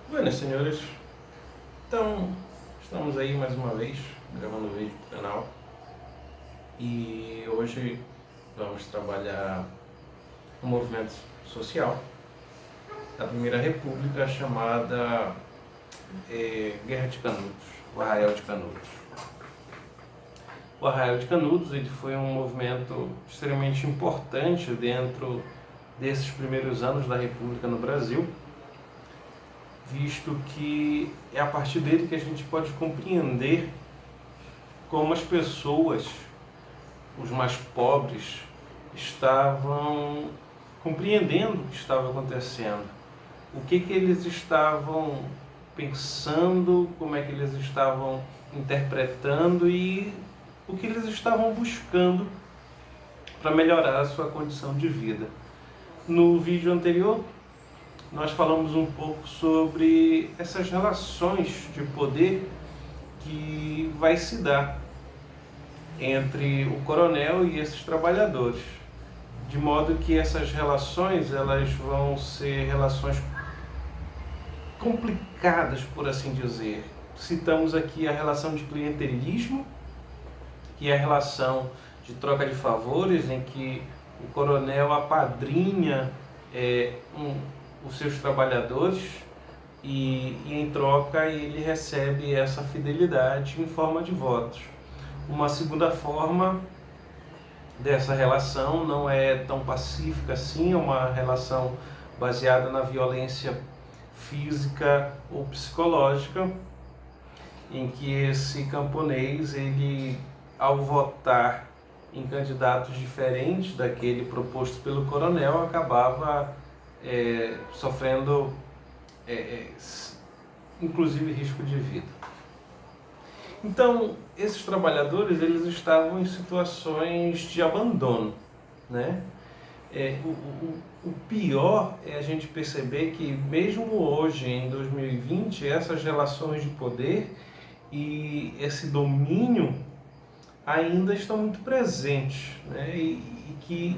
Buenas, senhores. Então, estamos aí mais uma vez gravando vídeo para o canal e hoje vamos trabalhar um movimento social da Primeira República chamada Guerra de Canudos, o Arraial de Canudos. O Arraial de Canudos ele foi um movimento extremamente importante dentro desses primeiros anos da República no Brasil, visto que é a partir dele que a gente pode compreender como as pessoas, os mais pobres, estavam compreendendo o que estava acontecendo, o que eles estavam pensando, como é que eles estavam interpretando e o que eles estavam buscando para melhorar a sua condição de vida. No vídeo anterior, nós falamos um pouco sobre essas relações de poder que vai se dar entre o coronel e esses trabalhadores, de modo que essas relações elas vão ser relações complicadas, por assim dizer. Citamos aqui a relação de clientelismo, que é a relação de troca de favores, em que o coronel apadrinha os seus trabalhadores e em troca ele recebe essa fidelidade em forma de votos. Uma segunda forma dessa relação não é tão pacífica assim, é uma relação baseada na violência física ou psicológica, em que esse camponês, ele, ao votar em candidatos diferentes daquele proposto pelo coronel, acabava sofrendo inclusive risco de vida. Então, esses trabalhadores eles estavam em situações de abandono, né? O pior é a gente perceber que mesmo hoje, em 2020, essas relações de poder e esse domínio ainda estão muito presentes, né? E que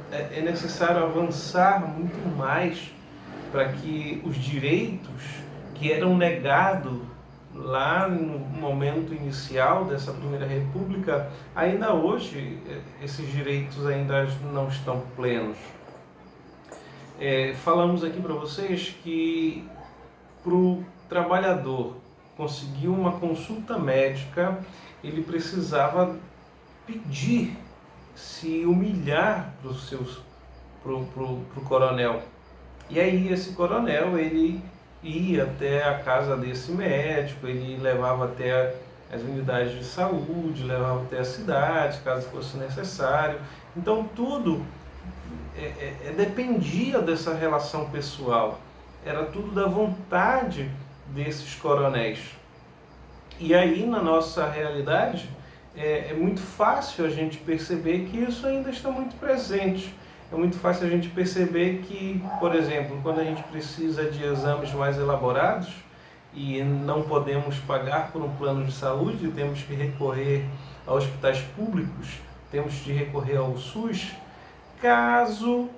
é necessário avançar muito mais para que os direitos que eram negados lá no momento inicial dessa Primeira República, ainda hoje esses direitos ainda não estão plenos. Falamos aqui para vocês que para o trabalhador conseguir uma consulta médica, ele precisava pedir, se humilhar para o coronel. E aí esse coronel, ele ia até a casa desse médico, ele levava até as unidades de saúde, levava até a cidade, caso fosse necessário. Então tudo dependia dessa relação pessoal, era tudo da vontade desses coronéis. E aí, na nossa realidade, é muito fácil a gente perceber que isso ainda está muito presente. É muito fácil a gente perceber que, por exemplo, quando a gente precisa de exames mais elaborados e não podemos pagar por um plano de saúde, temos que recorrer a hospitais públicos, temos de recorrer ao SUS. Caso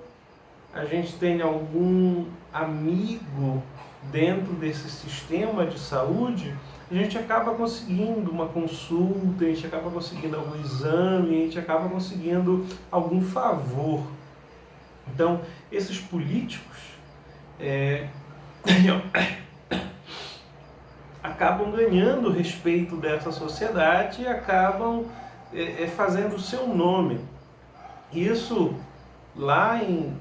a gente tenha algum amigo dentro desse sistema de saúde, a gente acaba conseguindo uma consulta, a gente acaba conseguindo algum exame, a gente acaba conseguindo algum favor. Então, esses políticos acabam ganhando o respeito dessa sociedade e acabam fazendo o seu nome. Isso lá em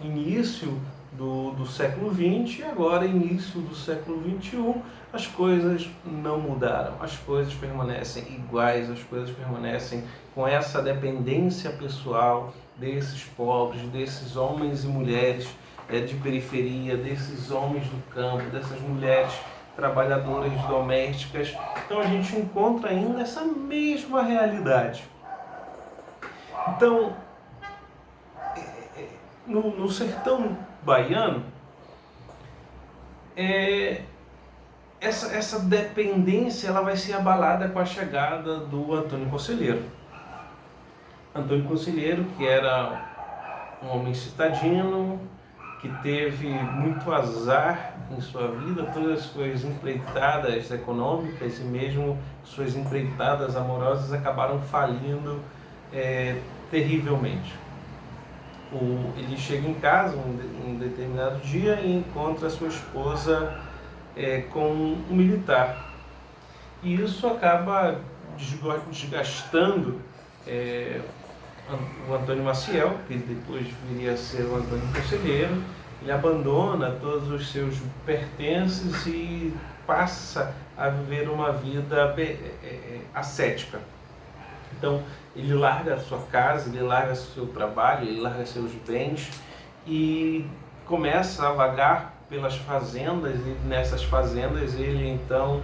início do século XX e agora início do século XXI, as coisas não mudaram, as coisas permanecem iguais, as coisas permanecem com essa dependência pessoal desses pobres, desses homens e mulheres de periferia, desses homens do campo, dessas mulheres trabalhadoras domésticas. Então a gente encontra ainda essa mesma realidade. Então, no sertão baiano, essa dependência ela vai ser abalada com a chegada do Antônio Conselheiro. Antônio Conselheiro, que era um homem citadino, que teve muito azar em sua vida, todas as suas empreitadas econômicas e mesmo suas empreitadas amorosas acabaram falindo terrivelmente. Ele chega em casa um determinado dia e encontra sua esposa com um militar. E isso acaba desgastando o Antônio Maciel, que depois viria a ser o Antônio Conselheiro. Ele abandona todos os seus pertences e passa a viver uma vida ascética. Então, ele larga a sua casa, ele larga seu trabalho, ele larga seus bens e começa a vagar pelas fazendas, e nessas fazendas ele então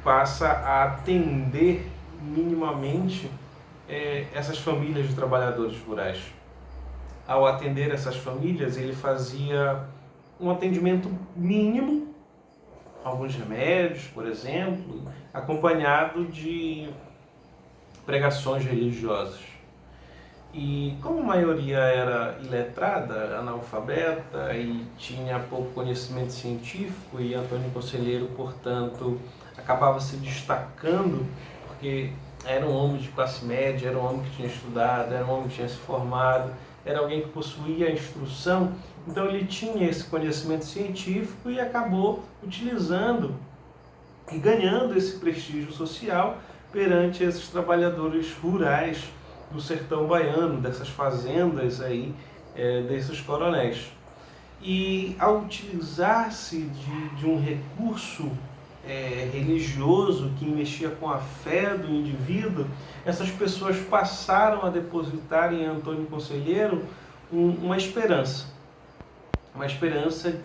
passa a atender minimamente essas famílias de trabalhadores rurais. Ao atender essas famílias, ele fazia um atendimento mínimo, alguns remédios, por exemplo, acompanhado de pregações religiosas. E como a maioria era iletrada, analfabeta e tinha pouco conhecimento científico, e Antônio Conselheiro, portanto, acabava se destacando porque era um homem de classe média, era um homem que tinha estudado, era um homem que tinha se formado, era alguém que possuía a instrução, então ele tinha esse conhecimento científico e acabou utilizando e ganhando esse prestígio social perante esses trabalhadores rurais do sertão baiano, dessas fazendas aí, desses coronéis. E ao utilizar-se de um recurso religioso que mexia com a fé do indivíduo, essas pessoas passaram a depositar em Antônio Conselheiro uma esperança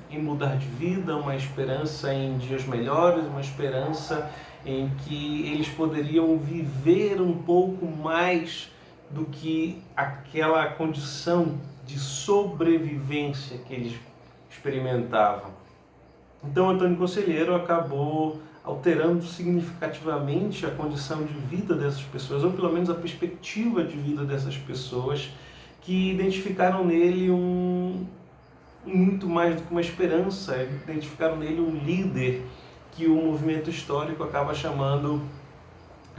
em mudar de vida, uma esperança em dias melhores, uma esperança em que eles poderiam viver um pouco mais do que aquela condição de sobrevivência que eles experimentavam. Então, Antônio Conselheiro acabou alterando significativamente a condição de vida dessas pessoas, ou pelo menos a perspectiva de vida dessas pessoas, que identificaram nele muito mais do que uma esperança, identificaram nele um líder que o movimento histórico acaba chamando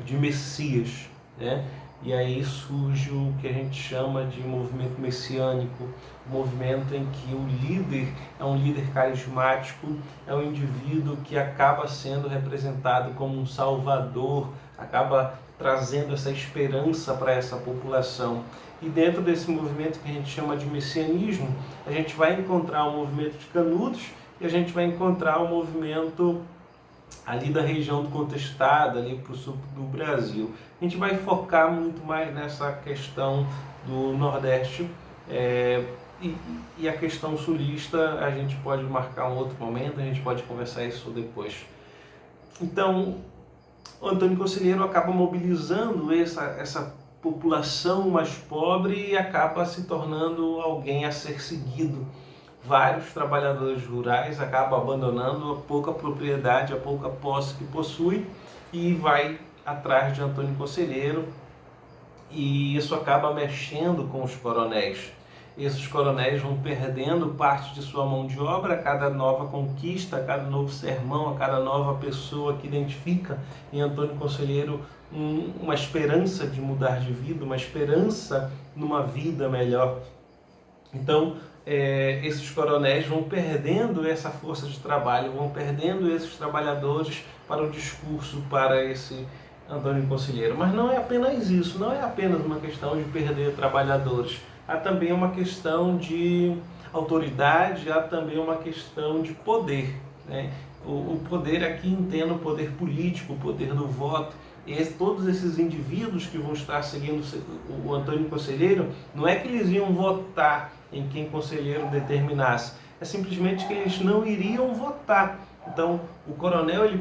de Messias, né? E aí surge o que a gente chama de movimento messiânico, um movimento em que o líder é um líder carismático, é um indivíduo que acaba sendo representado como um salvador, acaba trazendo essa esperança para essa população. E dentro desse movimento que a gente chama de messianismo, a gente vai encontrar o movimento de Canudos e a gente vai encontrar o movimento ali da região do Contestado, ali para o sul do Brasil. A gente vai focar muito mais nessa questão do Nordeste, e a questão sulista a gente pode marcar um outro momento, a gente pode conversar isso depois. Então, o Antônio Conselheiro acaba mobilizando essa população mais pobre e acaba se tornando alguém a ser seguido. Vários trabalhadores rurais acabam abandonando a pouca propriedade, a pouca posse que possui e vai atrás de Antônio Conselheiro, e isso acaba mexendo com os coronéis. Esses coronéis vão perdendo parte de sua mão de obra a cada nova conquista, a cada novo sermão, a cada nova pessoa que identifica em Antônio Conselheiro uma esperança de mudar de vida, uma esperança numa vida melhor. Então, esses coronéis vão perdendo essa força de trabalho, vão perdendo esses trabalhadores para o discurso, para esse Antônio Conselheiro. Mas não é apenas isso, não é apenas uma questão de perder trabalhadores. Há também uma questão de autoridade, há também uma questão de poder, né? O poder aqui entendo o poder político, o poder do voto. Todos esses indivíduos que vão estar seguindo o Antônio Conselheiro, não é que eles iam votar em quem Conselheiro determinasse, é simplesmente que eles não iriam votar. Então, o coronel ele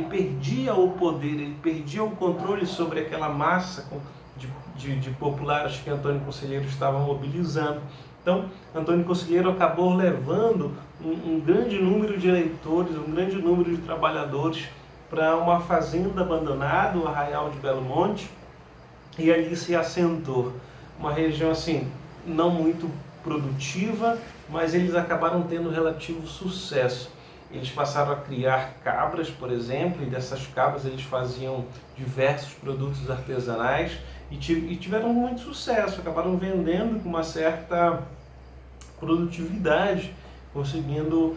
perdia o poder, ele perdia o controle sobre aquela massa de populares que Antônio Conselheiro estava mobilizando. Então, Antônio Conselheiro acabou levando um grande número de eleitores, um grande número de trabalhadores para uma fazenda abandonada, o Arraial de Belo Monte, e ali se assentou. Uma região assim, não muito produtiva, mas eles acabaram tendo relativo sucesso. Eles passaram a criar cabras, por exemplo, e dessas cabras eles faziam diversos produtos artesanais e tiveram muito sucesso, acabaram vendendo com uma certa produtividade, conseguindo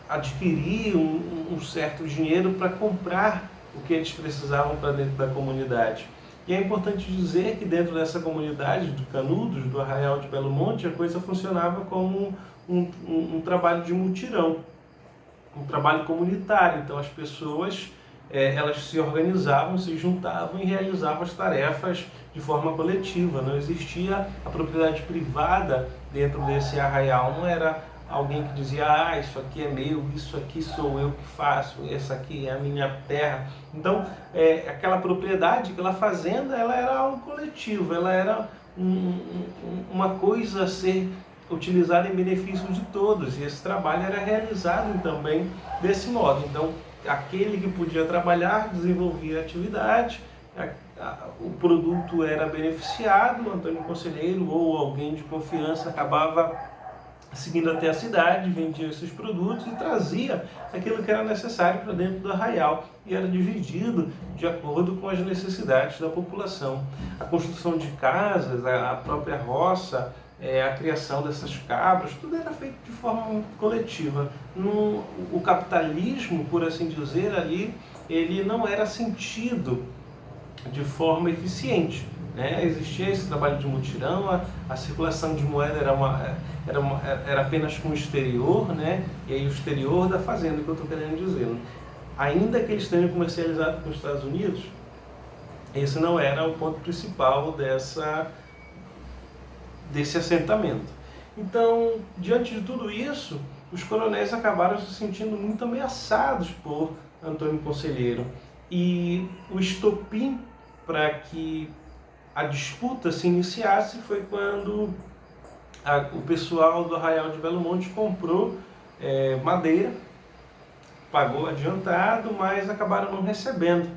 adquirir um certo dinheiro para comprar o que eles precisavam para dentro da comunidade. E é importante dizer que dentro dessa comunidade do Canudos, do Arraial de Belo Monte, a coisa funcionava como um trabalho de mutirão, um trabalho comunitário. Então as pessoas elas se organizavam, se juntavam e realizavam as tarefas de forma coletiva. Não existia a propriedade privada dentro desse arraial, não era alguém que dizia, isso aqui é meu, isso aqui sou eu que faço, essa aqui é a minha terra. Então, aquela propriedade, aquela fazenda, ela era algo coletivo, ela era uma coisa a ser utilizada em benefício de todos, e esse trabalho era realizado também desse modo. Então, aquele que podia trabalhar desenvolvia atividade, o produto era beneficiado, o Antônio Conselheiro ou alguém de confiança acabava seguindo até a cidade, vendia esses produtos e trazia aquilo que era necessário para dentro do arraial e era dividido de acordo com as necessidades da população. A construção de casas, a própria roça, a criação dessas cabras, tudo era feito de forma coletiva. O capitalismo, por assim dizer, ali, ele não era sentido de forma eficiente. Existia esse trabalho de mutirão, a circulação de moeda era apenas com o exterior, e aí o exterior da fazenda, que eu estou querendo dizer. Ainda que eles tenham comercializado com os Estados Unidos, esse não era o ponto principal desse assentamento. Então, diante de tudo isso, os coronéis acabaram se sentindo muito ameaçados por Antônio Conselheiro. E o estopim para que a disputa se iniciasse foi quando o pessoal do Arraial de Belo Monte comprou madeira, pagou adiantado, mas acabaram não recebendo.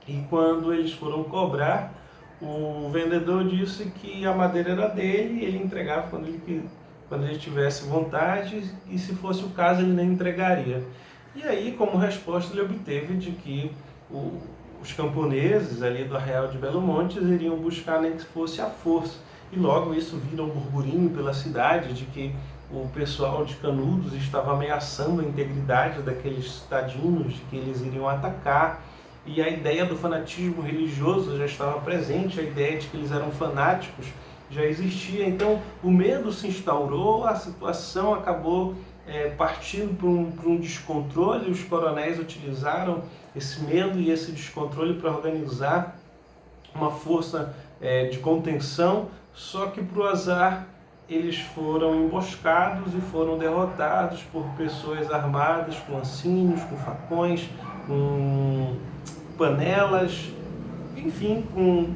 E quando eles foram cobrar, o vendedor disse que a madeira era dele e ele entregava quando ele tivesse vontade, e se fosse o caso ele nem entregaria. E aí, como resposta, ele obteve de que os camponeses ali do Arraial de Belo Monte iriam buscar nem que fosse à força. E logo isso vira um burburinho pela cidade de que o pessoal de Canudos estava ameaçando a integridade daqueles cidadinos, de que eles iriam atacar. E a ideia do fanatismo religioso já estava presente, a ideia de que eles eram fanáticos já existia. Então o medo se instaurou, a situação acabou partindo para um descontrole. Os coronéis utilizaram esse medo e esse descontrole para organizar uma força de contenção, só que para o azar eles foram emboscados e foram derrotados por pessoas armadas com ancinhos, com facões, com panelas, enfim, com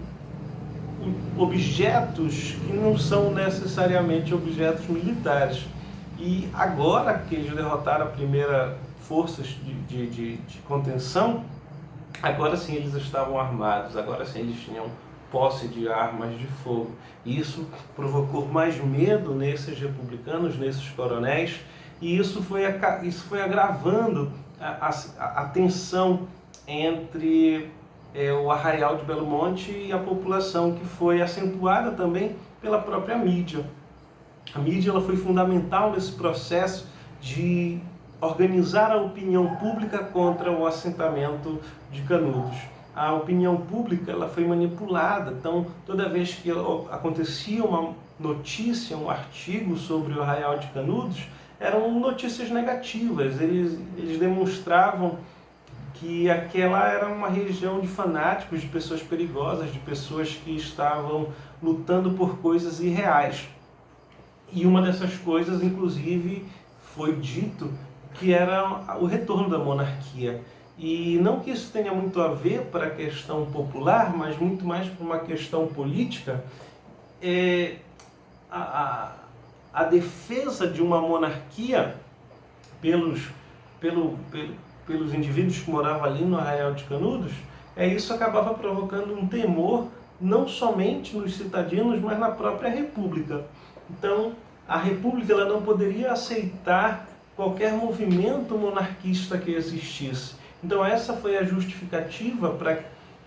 objetos que não são necessariamente objetos militares. E agora que eles derrotaram a primeira forças de contenção, agora sim eles estavam armados, agora sim eles tinham posse de armas de fogo. Isso provocou mais medo nesses republicanos, nesses coronéis, e isso foi agravando a tensão entre o Arraial de Belo Monte e a população, que foi acentuada também pela própria mídia. A mídia ela foi fundamental nesse processo de organizar a opinião pública contra o assentamento de Canudos. A opinião pública ela foi manipulada, então toda vez que acontecia uma notícia, um artigo sobre o Arraial de Canudos, eram notícias negativas. Eles demonstravam que aquela era uma região de fanáticos, de pessoas perigosas, de pessoas que estavam lutando por coisas irreais. E uma dessas coisas, inclusive, foi dito que era o retorno da monarquia. E não que isso tenha muito a ver para a questão popular, mas muito mais para uma questão política. A defesa de uma monarquia pelos indivíduos que moravam ali no Arraial de Canudos, isso acabava provocando um temor não somente nos citadinos, mas na própria República. Então, a República ela não poderia aceitar qualquer movimento monarquista que existisse. Então, essa foi a justificativa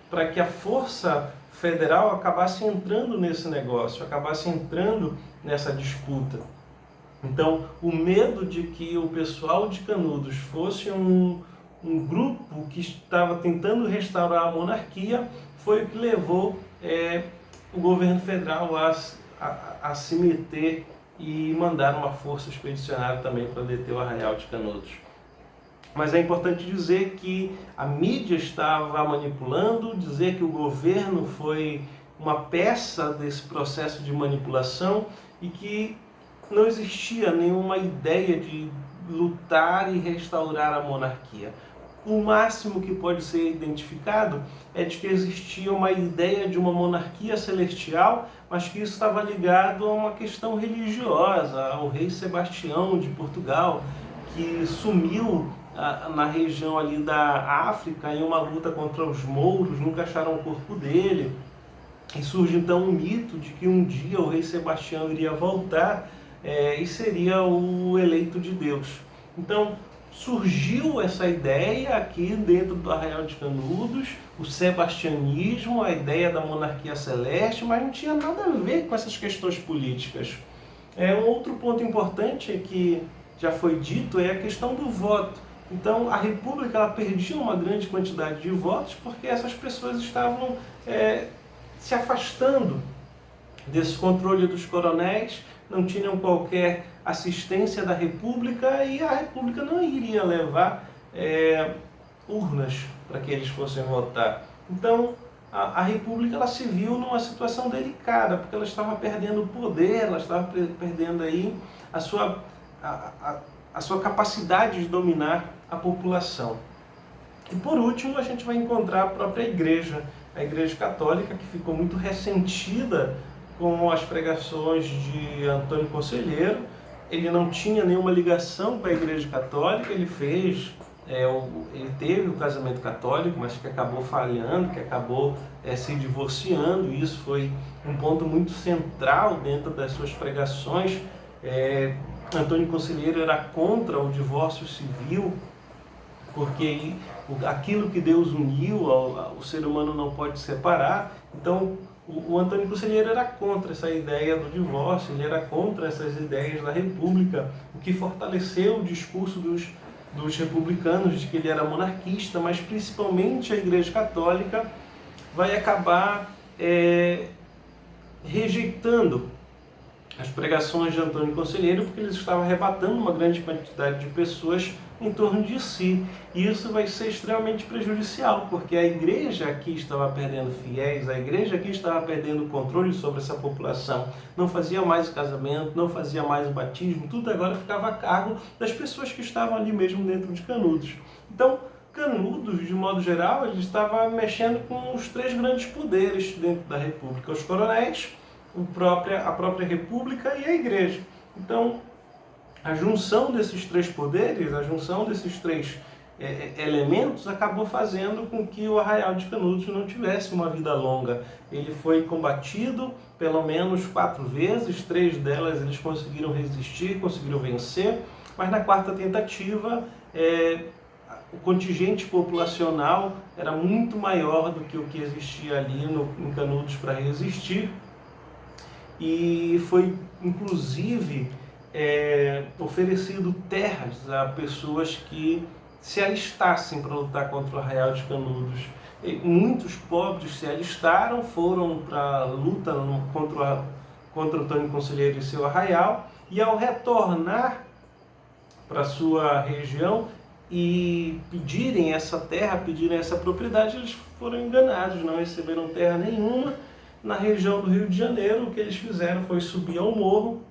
para que a força federal acabasse entrando nesse negócio, acabasse entrando nessa disputa. Então, o medo de que o pessoal de Canudos fosse um grupo que estava tentando restaurar a monarquia foi o que levou o governo federal a se meter e mandar uma força expedicionária também para deter o Arraial de Canudos. Mas é importante dizer que a mídia estava manipulando, dizer que o governo foi uma peça desse processo de manipulação e que não existia nenhuma ideia de lutar e restaurar a monarquia. O máximo que pode ser identificado é de que existia uma ideia de uma monarquia celestial, mas que isso estava ligado a uma questão religiosa, ao rei Sebastião de Portugal, que sumiu na região ali da África em uma luta contra os mouros, nunca acharam o corpo dele. E surge então um mito de que um dia o rei Sebastião iria voltar e seria o eleito de Deus. Então, surgiu essa ideia aqui dentro do Arraial de Canudos, o sebastianismo, a ideia da monarquia celeste, mas não tinha nada a ver com essas questões políticas. Um outro ponto importante que já foi dito é a questão do voto. Então, a República ela perdia uma grande quantidade de votos porque essas pessoas estavam se afastando desse controle dos coronéis, não tinham qualquer assistência da República e a República não iria levar urnas para que eles fossem votar. Então, a República ela se viu numa situação delicada, porque ela estava perdendo poder, ela estava perdendo aí a sua capacidade de dominar a população. E por último, a gente vai encontrar a própria Igreja, a Igreja Católica, que ficou muito ressentida com as pregações de Antônio Conselheiro. Ele não tinha nenhuma ligação com a Igreja Católica, ele teve o casamento católico, mas que acabou falhando, que acabou se divorciando, e isso foi um ponto muito central dentro das suas pregações. Antônio Conselheiro era contra o divórcio civil, porque aquilo que Deus uniu, o ser humano não pode separar. Então, o Antônio Conselheiro era contra essa ideia do divórcio, ele era contra essas ideias da República, o que fortaleceu o discurso dos republicanos de que ele era monarquista, mas principalmente a Igreja Católica vai acabar rejeitando as pregações de Antônio Conselheiro, porque eles estavam arrebatando uma grande quantidade de pessoas em torno de si. E isso vai ser extremamente prejudicial, porque a igreja aqui estava perdendo fiéis, a igreja aqui estava perdendo o controle sobre essa população, não fazia mais o casamento, não fazia mais o batismo, tudo agora ficava a cargo das pessoas que estavam ali mesmo dentro de Canudos. Então, Canudos, de modo geral, ele estava mexendo com os três grandes poderes dentro da República: os coronéis, a própria República e a Igreja. Então, a junção desses três poderes, a junção desses três elementos acabou fazendo com que o Arraial de Canudos não tivesse uma vida longa. Ele foi combatido pelo menos 4 vezes, 3 delas eles conseguiram resistir, conseguiram vencer, mas na quarta tentativa o contingente populacional era muito maior do que o que existia ali em Canudos para resistir, e foi inclusive oferecido terras a pessoas que se alistassem para lutar contra o Arraial de Canudos. E muitos pobres se alistaram, foram para a luta contra Antônio Conselheiro e seu arraial, e ao retornar para sua região e pedirem essa terra, pedirem essa propriedade, eles foram enganados, não receberam terra nenhuma. Na região do Rio de Janeiro, o que eles fizeram foi subir ao morro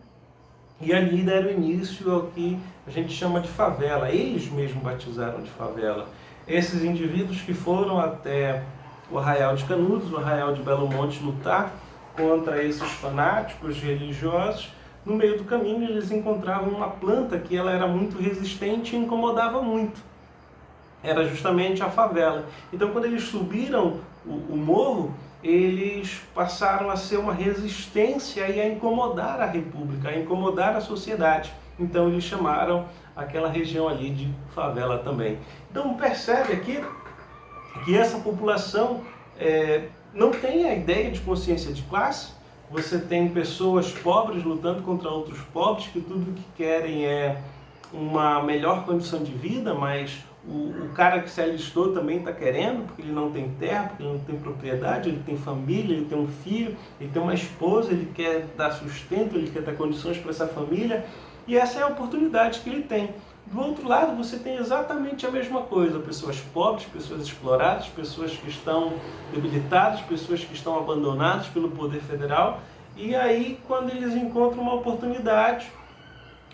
e ali deram início ao que a gente chama de favela. Eles mesmos batizaram de favela. Esses indivíduos que foram até o Arraial de Canudos, o Arraial de Belo Monte, lutar contra esses fanáticos religiosos, no meio do caminho eles encontravam uma planta que ela era muito resistente e incomodava muito. era justamente a favela. Então, quando eles subiram o morro, eles passaram a ser uma resistência e a incomodar a República, a incomodar a sociedade. Então, eles chamaram aquela região ali de favela também. Então, percebe aqui que essa população não tem a ideia de consciência de classe. Você tem pessoas pobres lutando contra outros pobres que tudo que querem é uma melhor condição de vida, mas o cara que se alistou também está querendo, porque ele não tem terra, porque ele não tem propriedade, ele tem família, ele tem um filho, ele tem uma esposa, ele quer dar sustento, ele quer dar condições para essa família, e essa é a oportunidade que ele tem. Do outro lado, você tem exatamente a mesma coisa, pessoas pobres, pessoas exploradas, pessoas que estão debilitadas, pessoas que estão abandonadas pelo poder federal, e aí quando eles encontram uma oportunidade,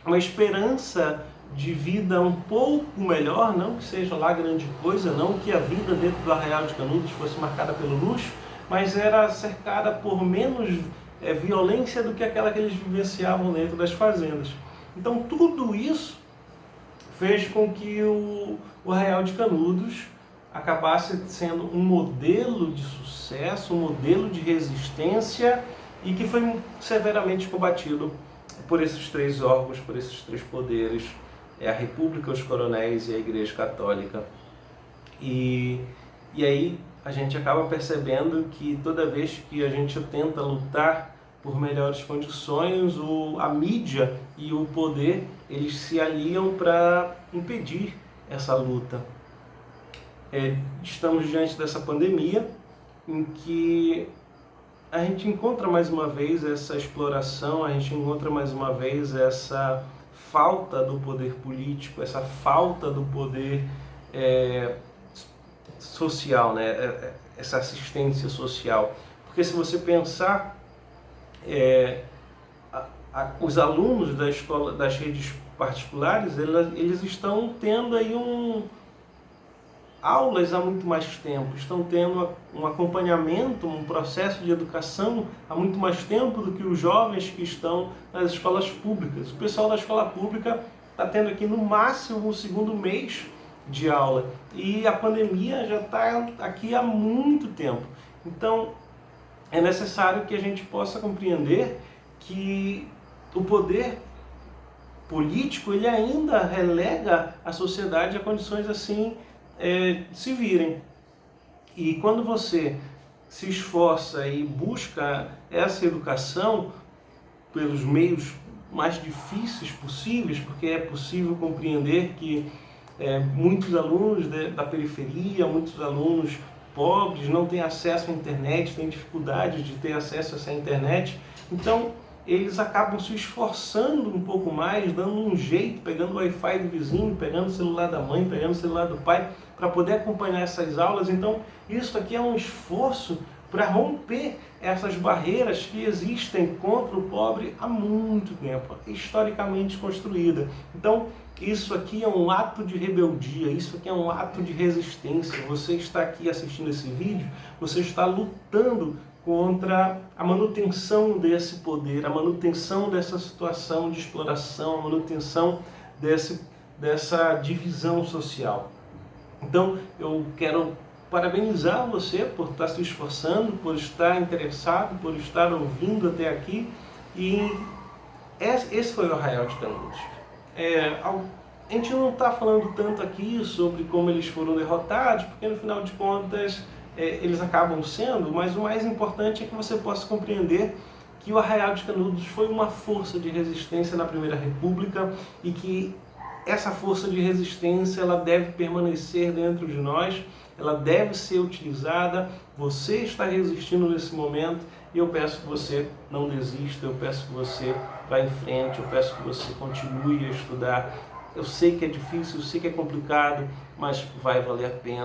uma esperança de vida um pouco melhor, não que seja lá grande coisa, não que a vida dentro do Arraial de Canudos fosse marcada pelo luxo, mas era cercada por menos violência do que aquela que eles vivenciavam dentro das fazendas. Então tudo isso fez com que o Arraial de Canudos acabasse sendo um modelo de sucesso, um modelo de resistência e que foi severamente combatido por esses três órgãos, por esses três poderes, a República, os coronéis e a Igreja Católica. E aí a gente acaba percebendo que toda vez que a gente tenta lutar por melhores condições, a mídia e o poder, eles se aliam para impedir essa luta. Estamos diante dessa pandemia em que a gente encontra mais uma vez essa exploração, a gente encontra mais uma vez essa falta do poder político, essa falta do poder social, né? Essa assistência social. Porque se você pensar, os alunos da escola, das redes particulares, eles estão tendo aí aulas há muito mais tempo, estão tendo um acompanhamento, um processo de educação há muito mais tempo do que os jovens que estão nas escolas públicas. O pessoal da escola pública está tendo aqui no máximo o segundo mês de aula e a pandemia já está aqui há muito tempo. Então é necessário que a gente possa compreender que o poder político ele ainda relega a sociedade a condições assim se virem. E quando você se esforça e busca essa educação pelos meios mais difíceis possíveis, porque é possível compreender que muitos alunos da periferia, muitos alunos pobres não têm acesso à internet, têm dificuldade de ter acesso a essa internet, então eles acabam se esforçando um pouco mais, dando um jeito, pegando o Wi-Fi do vizinho, pegando o celular da mãe, pegando o celular do pai, para poder acompanhar essas aulas. Então, isso aqui é um esforço para romper essas barreiras que existem contra o pobre há muito tempo, historicamente construída. Então, isso aqui é um ato de rebeldia, isso aqui é um ato de resistência. Você está aqui assistindo esse vídeo, você está lutando contra a manutenção desse poder, a manutenção dessa situação de exploração, a manutenção dessa divisão social. Então, eu quero parabenizar você por estar se esforçando, por estar interessado, por estar ouvindo até aqui. E esse foi o Arraial de Canudos. A gente não está falando tanto aqui sobre como eles foram derrotados, porque no final de contas eles acabam sendo, mas o mais importante é que você possa compreender que o Arraial de Canudos foi uma força de resistência na Primeira República e que essa força de resistência ela deve permanecer dentro de nós, ela deve ser utilizada. Você está resistindo nesse momento e eu peço que você não desista, eu peço que você vá em frente, eu peço que você continue a estudar. Eu sei que é difícil, eu sei que é complicado, mas vai valer a pena.